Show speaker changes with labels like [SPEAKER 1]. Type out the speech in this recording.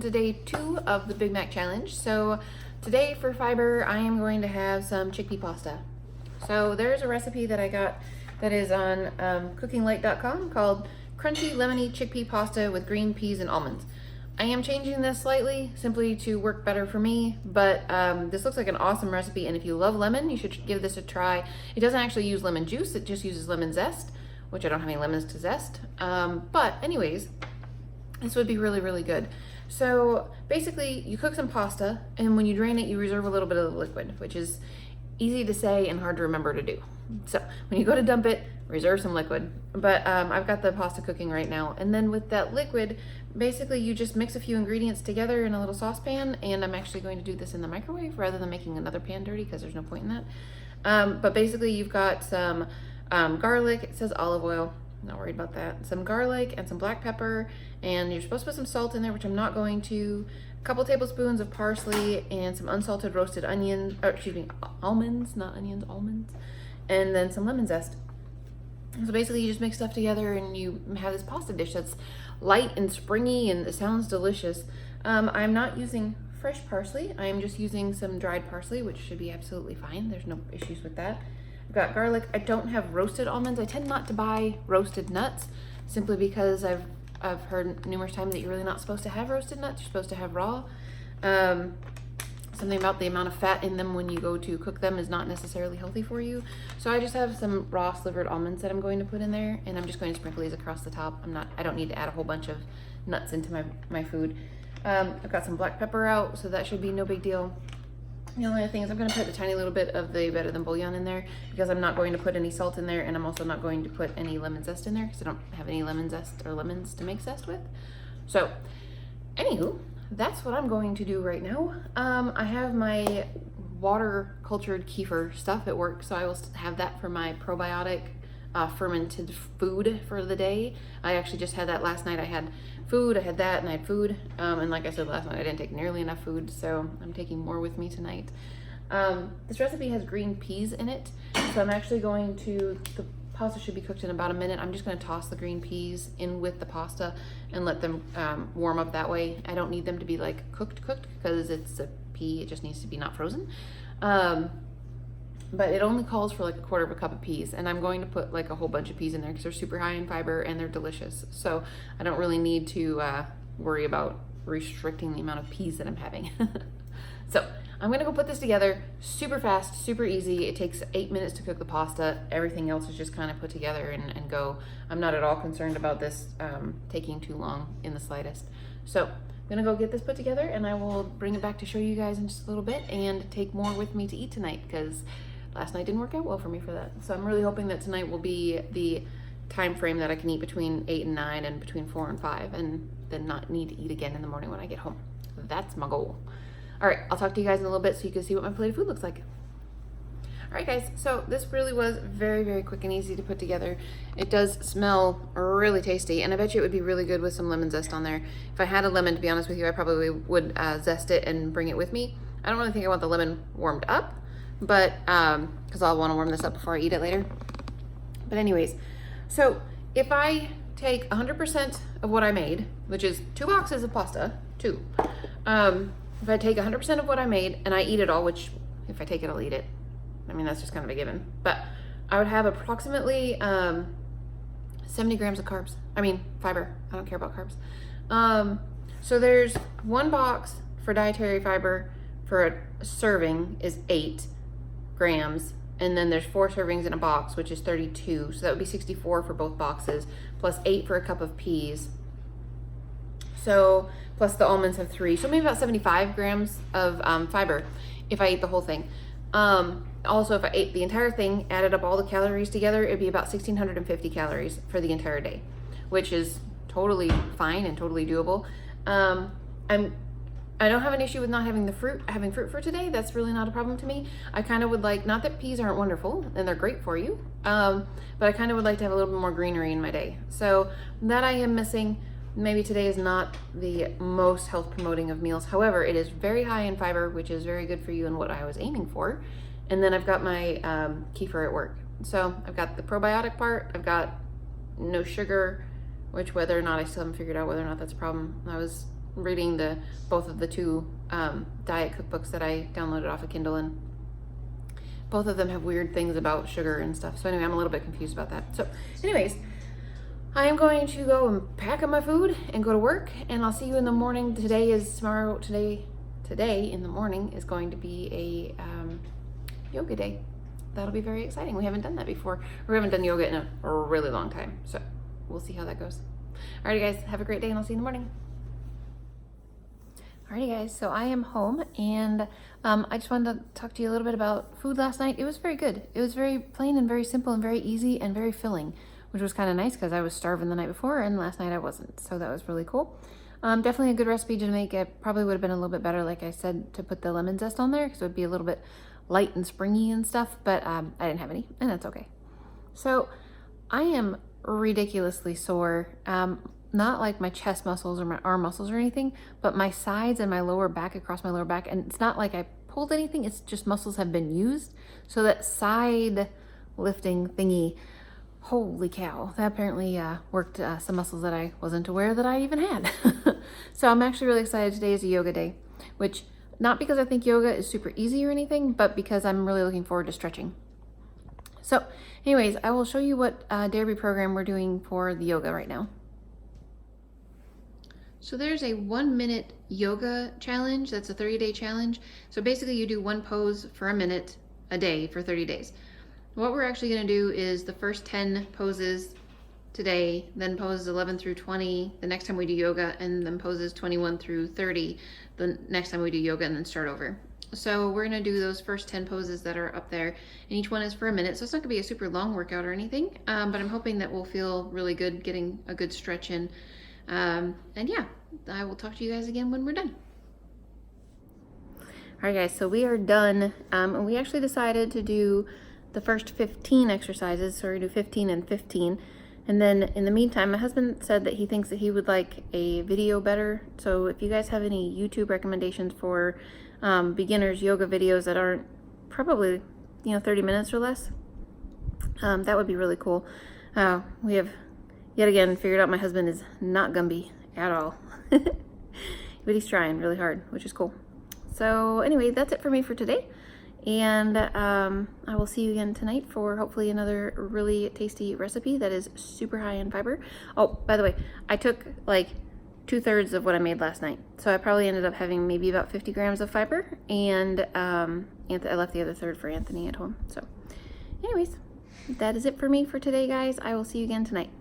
[SPEAKER 1] to day 2 of the Big Mac challenge. So today for fiber, I am going to have some chickpea pasta. So there's a recipe that I got that is on cookinglight.com called crunchy lemony chickpea pasta with green peas and almonds. I am changing this slightly simply to work better for me, but this looks like an awesome recipe, and if you love lemon, you should give this a try. It doesn't actually use lemon juice, it just uses lemon zest, which I don't have any lemons to zest. But anyways, this would be really, really good. So basically you cook some pasta, and when you drain it, you reserve a little bit of the liquid, which is easy to say and hard to remember to do. So when you go to dump it, reserve some liquid. But I've got the pasta cooking right now. And then with that liquid, basically you just mix a few ingredients together in a little saucepan, and I'm actually going to do this in the microwave rather than making another pan dirty because there's no point in that. But basically you've got some garlic, it says olive oil, not worried about that. Some garlic and some black pepper, and you're supposed to put some salt in there, which I'm not going to. A couple tablespoons of parsley and some unsalted roasted onions, or excuse me, almonds, not onions, almonds, and then some lemon zest. So basically you just mix stuff together and you have this pasta dish that's light and springy and it sounds delicious. I'm not using fresh parsley. I'm just using some dried parsley, which should be absolutely fine. There's no issues with that. I've got garlic. I don't have roasted almonds. I tend not to buy roasted nuts simply because I've heard numerous times that you're really not supposed to have roasted nuts. You're supposed to have raw. Something about the amount of fat in them when you go to cook them is not necessarily healthy for you. So I just have some raw slivered almonds that I'm going to put in there, and I'm just going to sprinkle these across the top. I don't need to add a whole bunch of nuts into my food. I've got some black pepper out, so that should be no big deal. The only other thing is I'm going to put a tiny little bit of the better than bouillon in there because I'm not going to put any salt in there, and I'm also not going to put any lemon zest in there because I don't have any lemon zest or lemons to make zest with. So, anywho, that's what I'm going to do right now. I have my water cultured kefir stuff at work, so I will have that for my probiotic fermented food for the day. I actually just had that last night. I had food, I had that, and I had food. And like I said last night, I didn't take nearly enough food, so I'm taking more with me tonight. This recipe has green peas in it, so I'm actually going to, the pasta should be cooked in about a minute. I'm just going to toss the green peas in with the pasta and let them warm up that way. I don't need them to be like cooked because it's a pea. It just needs to be not frozen. But it only calls for like a quarter of a cup of peas, and I'm going to put like a whole bunch of peas in there because they're super high in fiber and they're delicious. So I don't really need to worry about restricting the amount of peas that I'm having. So I'm gonna go put this together super fast, super easy. It takes 8 minutes to cook the pasta. Everything else is just kind of put together and go. I'm not at all concerned about this taking too long in the slightest. So I'm gonna go get this put together, and I will bring it back to show you guys in just a little bit and take more with me to eat tonight because last night didn't work out well for me for that. So I'm really hoping that tonight will be the time frame that I can eat between 8 and 9 and between 4 and 5, and then not need to eat again in the morning when I get home. That's my goal. All right, I'll talk to you guys in a little bit so you can see what my plated food looks like. All right, guys, so this really was very, very quick and easy to put together. It does smell really tasty, and I bet you it would be really good with some lemon zest on there. If I had a lemon, to be honest with you, I probably would zest it and bring it with me. I don't really think I want the lemon warmed up, but because I'll want to warm this up before I eat it later. But anyways, so if I take 100% of what I made, which is 2 boxes of pasta, if I take 100% of what I made and I eat it all, which if I take it, I'll eat it. I mean, that's just kind of a given. But I would have approximately 70 grams of carbs. I mean, fiber. I don't care about carbs. So there's 1 box for dietary fiber for a serving is 8 grams. And then there's 4 servings in a box, which is 32. So that would be 64 for both boxes, plus 8 for a cup of peas. So, plus the almonds have 3. So maybe about 75 grams of fiber if I ate the whole thing. Also, if I ate the entire thing, added up all the calories together, it'd be about 1,650 calories for the entire day, which is totally fine and totally doable. I don't have an issue with not having having fruit for today. That's really not a problem to me. I kind of would like, not that peas aren't wonderful and they're great for you, but I kind of would like to have a little bit more greenery in my day. So that I am missing. Maybe today is not the most health promoting of meals. However, it is very high in fiber, which is very good for you and what I was aiming for. And then I've got my kefir at work. So I've got the probiotic part. I've got no sugar, which whether or not I still haven't figured out whether or not that's a problem. I was reading both of the two diet cookbooks that I downloaded off of Kindle, and both of them have weird things about sugar and stuff. So anyway, I'm a little bit confused about that. So anyways, I am going to go and pack up my food and go to work, and I'll see you in the morning. Today in the morning is going to be a yoga day. That'll be very exciting. We haven't done that before. We haven't done yoga in a really long time. So we'll see how that goes. Alrighty guys, have a great day, and I'll see you in the morning. Alrighty guys, so I am home, and I just wanted to talk to you a little bit about food last night. It was very good. It was very plain and very simple and very easy and very filling, which was kind of nice because I was starving the night before, and last night I wasn't. So that was really cool. Definitely a good recipe to make. It probably would have been a little bit better, like I said, to put the lemon zest on there because it would be a little bit light and springy and stuff, but I didn't have any, and that's okay. So I am ridiculously sore. Not like my chest muscles or my arm muscles or anything, but my sides and my lower back, across my lower back. And it's not like I pulled anything, it's just muscles have been used. So that side lifting thingy, holy cow, that apparently worked some muscles that I wasn't aware that I even had. So I'm actually really excited. Today is a yoga day, which not because I think yoga is super easy or anything, but because I'm really looking forward to stretching. So anyways, I will show you what dairy program we're doing for the yoga right now. So there's a 1-minute yoga challenge. That's a 30-day challenge. So basically you do one pose for a minute a day for 30 days. What we're actually going to do is the first 10 poses today, then poses 11 through 20 the next time we do yoga, and then poses 21 through 30 the next time we do yoga, and then start over. So we're going to do those first 10 poses that are up there, and each one is for a minute. So it's not going to be a super long workout or anything, but I'm hoping that we'll feel really good getting a good stretch in. And yeah, I will talk to you guys again when we're done. All right guys, so we are done. And we actually decided to do the first 15 exercises. So we're gonna do 15 and 15. And then in the meantime, my husband said that he thinks that he would like a video better. So if you guys have any YouTube recommendations for beginners yoga videos that aren't probably, 30 minutes or less, that would be really cool. We have yet again figured out my husband is not Gumby at all. But he's trying really hard, which is cool. So anyway, that's it for me for today. And I will see you again tonight for hopefully another really tasty recipe that is super high in fiber. Oh, by the way, I took like 2/3 of what I made last night. So I probably ended up having maybe about 50 grams of fiber, and I left the other third for Anthony at home. So anyways, that is it for me for today, guys. I will see you again tonight.